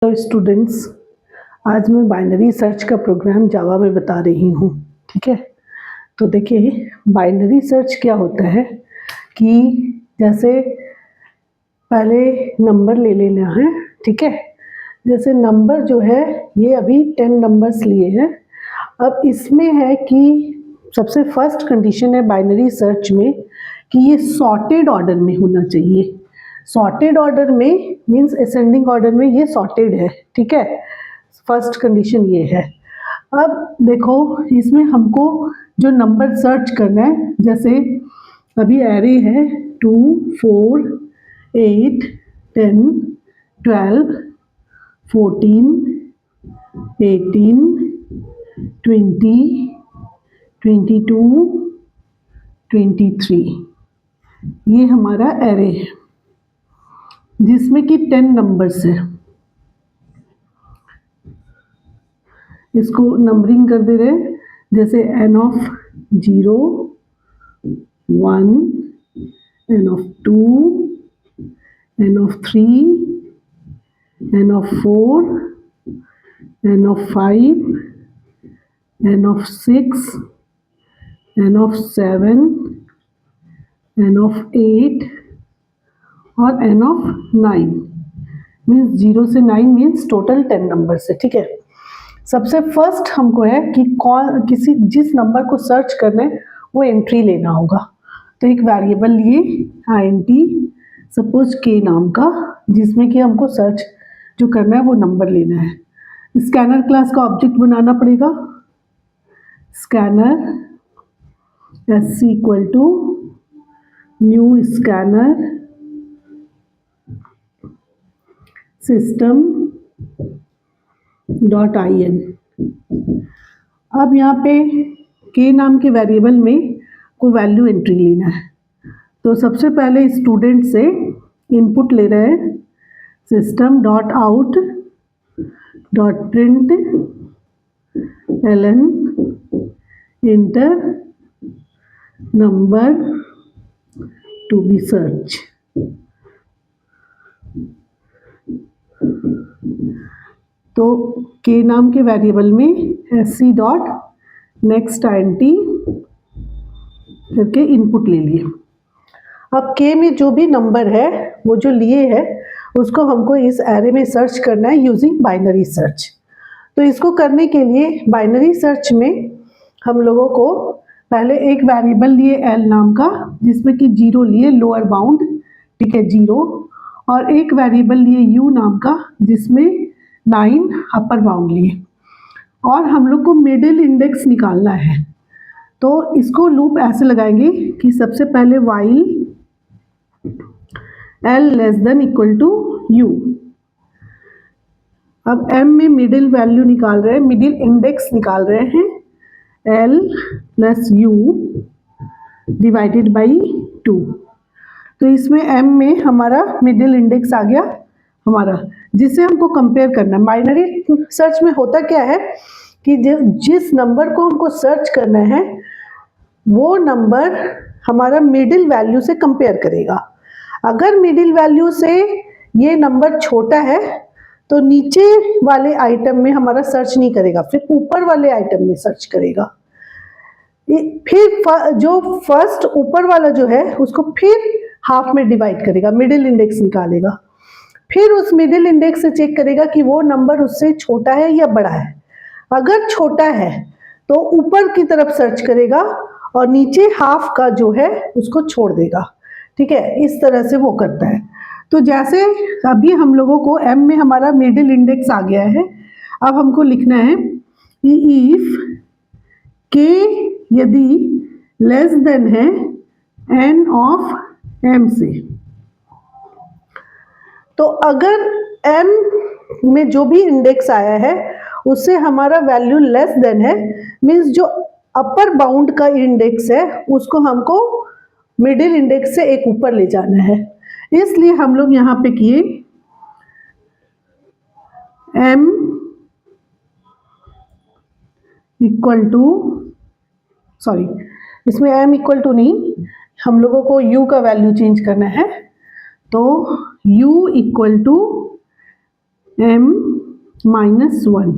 तो स्टूडेंट्स, आज मैं बाइनरी सर्च का प्रोग्राम जावा में बता रही हूँ। ठीक है, तो देखिए बाइनरी सर्च क्या होता है कि जैसे पहले नंबर ले लेना है। ठीक है, जैसे नंबर जो है ये अभी 10 नंबर्स लिए हैं। अब इसमें है कि सबसे फर्स्ट कंडीशन है बाइनरी सर्च में कि ये सॉर्टेड ऑर्डर में होना चाहिए। सॉर्टेड ऑर्डर में मीन्स असेंडिंग ऑर्डर में ये सॉर्टेड है। ठीक है, फर्स्ट कंडीशन ये है। अब देखो इसमें हमको जो नंबर सर्च करना है, जैसे अभी एरे है 2, 4, 8, 10, 12, 14, 18, 20, 22, 23, ये हमारा एरे है जिसमें कि 10 नंबर्स है। इसको नंबरिंग कर दे रहे हैं, जैसे n of 0, 1, n of 2, n of 3, n of 4, n of 5, n of 6, n of 7, n of 8 और n of 9 मीन्स 0 से 9 मीन्स टोटल 10 नंबर्स है। ठीक है, सबसे फर्स्ट हमको है कि कौन किसी जिस नंबर को सर्च करना है वो एंट्री लेना होगा। तो एक वेरिएबल लिए int सपोज k नाम का, जिसमें कि हमको सर्च जो करना है वो नंबर लेना है। स्कैनर क्लास का ऑब्जेक्ट बनाना पड़ेगा। Scanner sc equal to new scanner system .in। अब यहाँ पे k नाम के वेरिएबल में कोई वैल्यू एंट्री लेना है। तो सबसे पहले स्टूडेंट से इनपुट ले रहे हैं system dot out dot print ln enter number to be search. तो k नाम के वेरिएबल में sc डॉट नेक्स्ट int करके इनपुट ले लिए। अब k में जो भी नंबर है वो जो लिए है उसको हमको इस एरे में सर्च करना है यूजिंग बाइनरी सर्च। तो इसको करने के लिए बाइनरी सर्च में हम लोगों को पहले एक वेरिएबल लिए l नाम का, जिसमें कि 0 लिए लोअर बाउंड। ठीक है, 0, और एक वेरिएबल लिए u नाम का जिसमें 9 अपर बाउंड लिए, और हम लोग को मिडिल इंडेक्स निकालना है। तो इसको लूप ऐसे लगाएंगे कि सबसे पहले while l less than equal to u। अब m में मिडिल वैल्यू निकाल रहे हैं, मिडिल इंडेक्स निकाल रहे हैं, l plus u divided by 2। तो इसमें m में हमारा मिडिल इंडेक्स आ गया हमारा, जिसे हमको कंपेयर करना है। बाइनरी सर्च में होता क्या है कि जिस नंबर को हमको सर्च करना है वो नंबर हमारा मिडिल वैल्यू से कंपेयर करेगा। अगर मिडिल वैल्यू से ये नंबर छोटा है तो नीचे वाले आइटम में हमारा सर्च नहीं करेगा, फिर ऊपर वाले आइटम में सर्च करेगा। फिर जो फर्स्ट ऊपर वाला जो है उसको फिर हाफ में डिवाइड करेगा, मिडिल इंडेक्स निकालेगा। फिर उस मिडिल इंडेक्स से चेक करेगा कि वो नंबर उससे छोटा है या बड़ा है। अगर छोटा है तो ऊपर की तरफ सर्च करेगा और नीचे हाफ का जो है उसको छोड़ देगा। ठीक है, इस तरह से वो करता है। तो जैसे अभी हम लोगों को m में हमारा मिडिल इंडेक्स आ गया है, अब हमको लिखना है कि इफ k यदि लेस देन है n ऑफ m से, तो अगर m में जो भी इंडेक्स आया है उससे हमारा वैल्यू लेस देन है, मीन्स जो अपर बाउंड का इंडेक्स है उसको हमको मिडिल इंडेक्स से एक ऊपर ले जाना है। इसलिए हम लोग यहाँ पे किए m इक्वल टू, सॉरी इसमें m इक्वल टू नहीं, हम लोगों को u का वैल्यू चेंज करना है। तो u इक्वल टू m -1,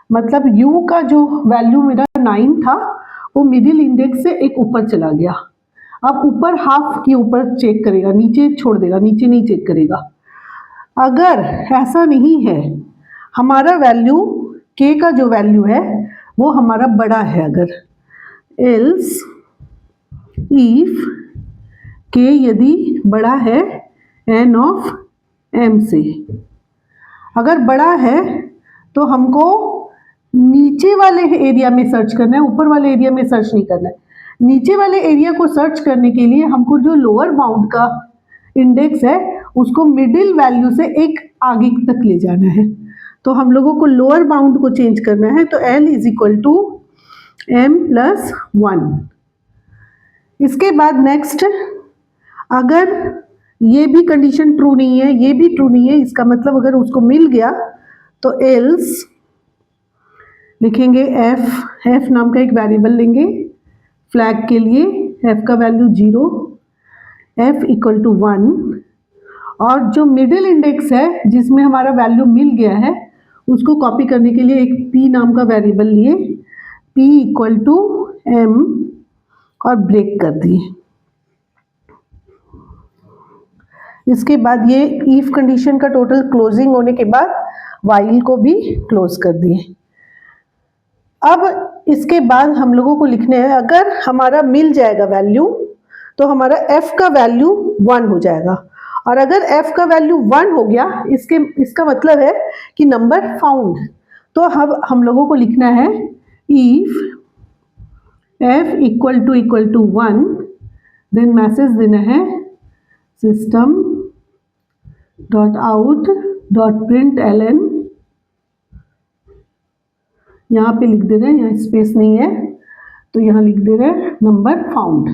मतलब u का जो वैल्यू मेरा 9 था वो मिडिल इंडेक्स से एक ऊपर चला गया। अब ऊपर हाफ के ऊपर चेक करेगा, नीचे छोड़ देगा, नीचे नहीं चेक करेगा। अगर ऐसा नहीं है, हमारा वैल्यू k का जो वैल्यू है वो हमारा बड़ा है, अगर एल्स इफ k यदि बड़ा है n ऑफ m से, अगर बड़ा है तो हमको नीचे वाले एरिया में सर्च करना है, ऊपर वाले एरिया में सर्च नहीं करना है। नीचे वाले एरिया को सर्च करने के लिए हमको जो लोअर बाउंड का इंडेक्स है उसको मिडिल वैल्यू से एक आगे तक ले जाना है। तो हम लोगों को लोअर बाउंड को चेंज करना है, तो L is equal to m plus 1। इसके बाद नेक्स्ट, अगर ये भी कंडीशन ट्रू नहीं है, ये भी ट्रू नहीं है, इसका मतलब अगर उसको मिल गया तो एल्स लिखेंगे f नाम का एक वेरिएबल लेंगे फ्लैग के लिए, f का वैल्यू 0, f इक्वल टू 1, और जो मिडिल इंडेक्स है जिसमें हमारा वैल्यू मिल गया है उसको कॉपी करने के लिए एक p नाम का वेरिएबल लिए, p इक्वल टू m और ब्रेक कर दिए। इसके बाद ये इफ कंडीशन का टोटल क्लोजिंग होने के बाद वाइल को भी क्लोज कर दिए। अब इसके बाद हम लोगों को लिखने हैं, अगर हमारा मिल जाएगा वैल्यू तो हमारा f का वैल्यू 1 हो जाएगा, और अगर f का वैल्यू 1 हो गया इसका मतलब है कि नंबर फाउंड। तो अब हम लोगों को लिखना है if f equal to 1, then message देना है system dot out dot print ln, यहाँ पे लिख दे रहे हैं, यहाँ स्पेस नहीं है तो यहाँ लिख दे रहे हैं नंबर फाउंड।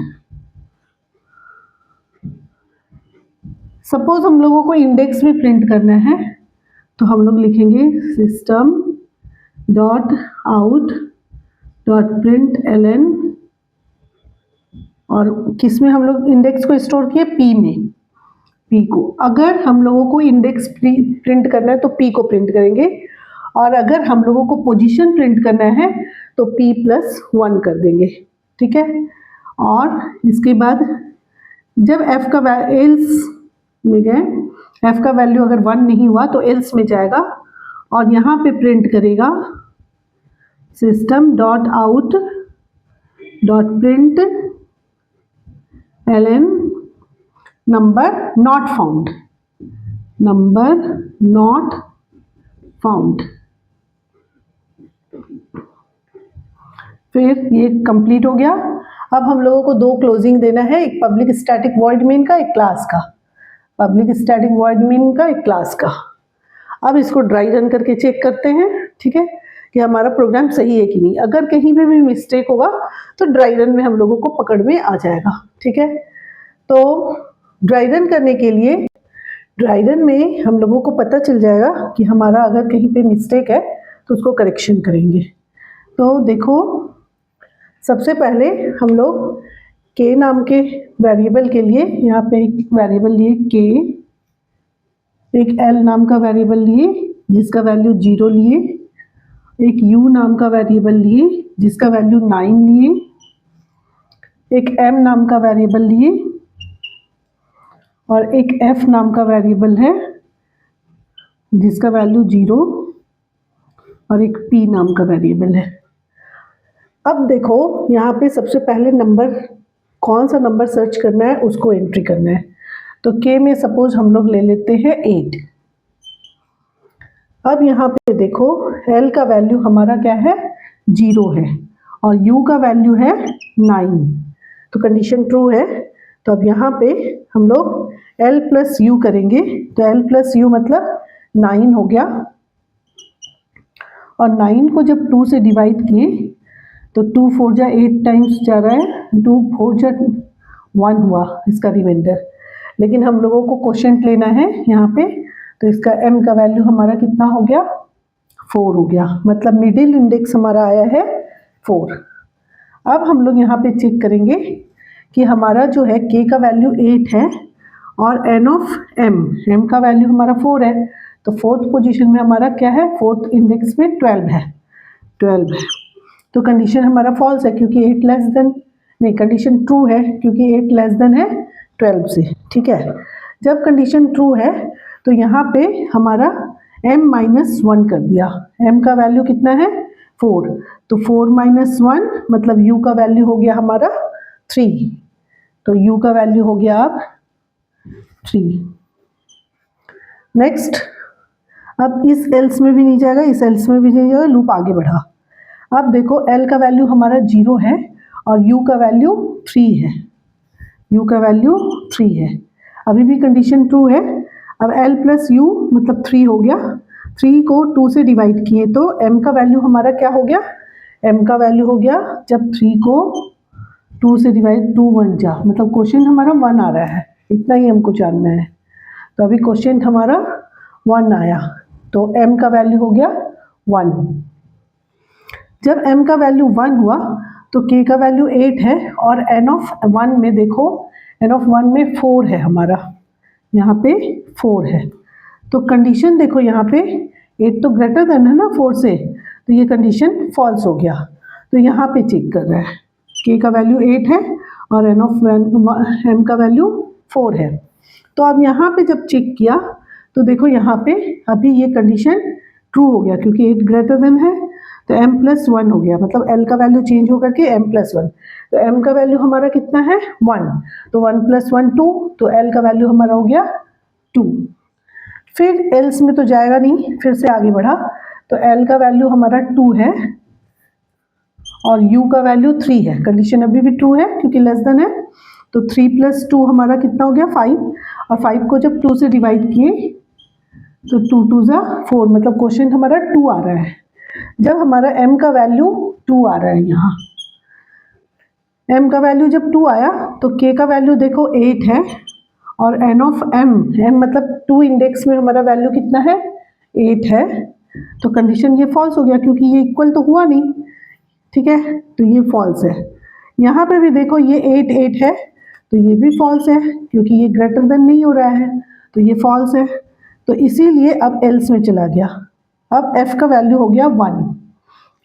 सपोज हम लोगों को इंडेक्स भी प्रिंट करना है तो हम लोग लिखेंगे system dot out dot print ln, और किस में हम लोग इंडेक्स को स्टोर किए, p में, p को। अगर हम लोगों को इंडेक्स प्रिंट करना है तो p को प्रिंट करेंगे, और अगर हम लोगों को पोजीशन प्रिंट करना है तो p+1 कर देंगे, ठीक है। और इसके बाद जब f का एल्स में गए, f का वैल्यू अगर 1 नहीं हुआ तो एल्स में जाएगा और यहाँ पे प्रिंट करेगा system dot out dot print ln number not found, number not found. फिर ये कंप्लीट हो गया। अब हम लोगों को दो क्लोजिंग देना है, एक पब्लिक स्टैटिक वॉइड मेन का, एक क्लास का, पब्लिक स्टैटिक वॉइड मेन का, एक क्लास का। अब इसको ड्राई रन करके चेक करते हैं, ठीक है, कि हमारा प्रोग्राम सही है कि नहीं। अगर कहीं पे भी मिस्टेक होगा तो ड्राई रन में हम लोगों को पकड़ में आ जाएगा, ठीक है। तो ड्राई रन करने के लिए ड्राई रन में हम लोगों को पता चल जाएगा कि हमारा अगर कहीं पे मिस्टेक है तो उसको करेक्शन करेंगे। तो देखो, सबसे पहले हम लोग k नाम के वेरिएबल के लिए यहाँ पे एक वेरिएबल लिए k, एक l नाम का वेरिएबल लिए जिसका वैल्यू 0 लिए, एक u नाम का वेरिएबल लिए जिसका वैल्यू 9 लिए, एक m नाम का वेरिएबल लिए, और एक f नाम का वेरिएबल है जिसका वैल्यू 0, और एक p नाम का वेरिएबल है। अब देखो यहाँ पे सबसे पहले नंबर, कौन सा नंबर सर्च करना है उसको एंट्री करना है। तो k में सपोज हम लोग ले लेते हैं 8। अब यहाँ पे देखो l का वैल्यू हमारा क्या है, 0 है, और u का वैल्यू है 9, तो कंडीशन ट्रू है। तो अब यहाँ पे हम लोग l प्लस u करेंगे, तो l प्लस u मतलब 9 हो गया, और 9 को जब 2 से डिवाइड किए तो 2 4 जा 8 टाइम्स जा रहा है, 2 4 जा 1 हुआ इसका रिमाइंडर। लेकिन हम लोगों को क्वोशिएंट लेना है यहाँ पे, तो इसका m का वैल्यू हमारा कितना हो गया, 4 हो गया, मतलब मिडिल इंडेक्स हमारा आया है 4। अब हम लोग यहाँ पे चेक करेंगे कि हमारा जो है k का वैल्यू 8 है और n ऑफ m का वैल्यू हमारा 4 है, तो फोर्थ पोजीशन में हमारा क्या है, फोर्थ इंडेक्स में 12 है, 12 है। तो कंडीशन हमारा फॉल्स है क्योंकि 8 लेस देन, नहीं कंडीशन ट्रू है क्योंकि 8 लेस देन है 12 से, ठीक है। जब कंडीशन ट्रू है तो यहाँ पे हमारा m-1 कर दिया, m का वैल्यू कितना है 4, तो 4-1 मतलब u का वैल्यू हो गया हमारा 3, तो u का वैल्यू हो गया अब 3। नेक्स्ट, अब इस एल्स में भी नहीं जाएगा, इस एल्स में भी नहीं जाएगा, लूप आगे बढ़ा। अब देखो l का वैल्यू हमारा 0 है और u का वैल्यू 3 है, u का वैल्यू 3 है, अभी भी कंडीशन ट्रू है। अब l प्लस u मतलब 3 हो गया, 3 को 2 से डिवाइड किए तो m का वैल्यू हमारा क्या हो गया, m का वैल्यू हो गया जब 3 को 2 से डिवाइड 2 1 जा, मतलब क्वेश्चन हमारा 1 आ रहा है, इतना ही हमको जानना है। तो अभी क्वेश्चन हमारा 1 आया, तो m का वैल्यू हो गया 1। जब m का वैल्यू 1 हुआ तो k का वैल्यू 8 है और n ऑफ 1 में देखो, n ऑफ 1 में 4 है हमारा, यहाँ पे 4 है, तो कंडीशन देखो यहाँ पे 8 तो ग्रेटर देन है ना 4 से, तो ये कंडीशन फॉल्स हो गया। तो यहाँ पे चेक कर रहा है, k का वैल्यू 8 है और n ऑफ m का वैल्यू 4 है। तो अब यहाँ पे जब चेक किया तो देखो यहाँ पे अभी ये कंडीशन ट्रू हो गया क्योंकि 8 ग्रेटर देन है, तो m+1 हो गया, मतलब l का वैल्यू चेंज होकर के m+1, तो m का वैल्यू हमारा कितना है 1, तो 1 + 1 2, तो l का वैल्यू हमारा हो गया 2। फिर एल्स में तो जाएगा नहीं, फिर से आगे बढ़ा तो l का वैल्यू हमारा 2 है और u का वैल्यू 3 है, कंडीशन अभी भी ट्रू है क्योंकि लेस देन है, तो 3 + 2 हमारा कितना हो गया 5, और 5 को जब 2 से डिवाइड किए तो 2 2 ज़ा 4, मतलब क्वेश्चन हमारा 2 आ रहा है। जब हमारा m का वैल्यू 2 आ रहा है, यहाँ m का वैल्यू जब 2 आया तो k का वैल्यू देखो 8 है और n ऑफ m, m मतलब 2 इंडेक्स में हमारा वैल्यू कितना है 8 है, तो कंडीशन ये फॉल्स हो गया क्योंकि ये इक्वल तो हुआ नहीं, ठीक है, तो ये फॉल्स है। यहाँ पे भी देखो ये 8 8 है, तो ये भी फॉल्स है क्योंकि ये ग्रेटर देन नहीं हो रहा है, तो ये फॉल्स है, तो इसीलिए अब एल्स में चला गया। अब f का वैल्यू हो गया 1,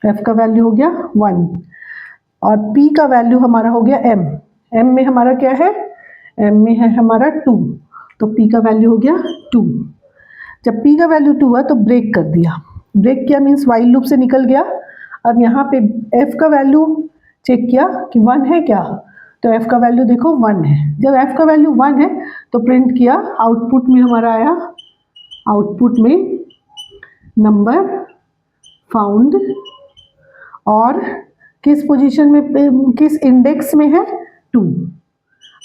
f का वैल्यू हो गया 1 और p का वैल्यू हमारा हो गया m, m में हमारा क्या है, m में है हमारा 2, तो p का वैल्यू हो गया 2। जब p का वैल्यू 2 हुआ तो ब्रेक कर दिया, ब्रेक किया मीन्स वाइल लूप से निकल गया। अब यहाँ पे f का वैल्यू चेक किया कि 1 है क्या, तो f का वैल्यू देखो 1 है। जब f का वैल्यू 1 है तो प्रिंट किया, आउटपुट में हमारा आया, आउटपुट में नंबर फाउंड, और किस पोजीशन में, किस इंडेक्स में है 2।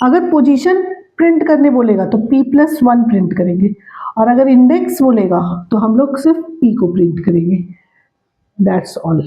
अगर पोजीशन प्रिंट करने बोलेगा तो p+1 प्रिंट करेंगे, और अगर इंडेक्स बोलेगा तो हम लोग सिर्फ p को प्रिंट करेंगे। That's all.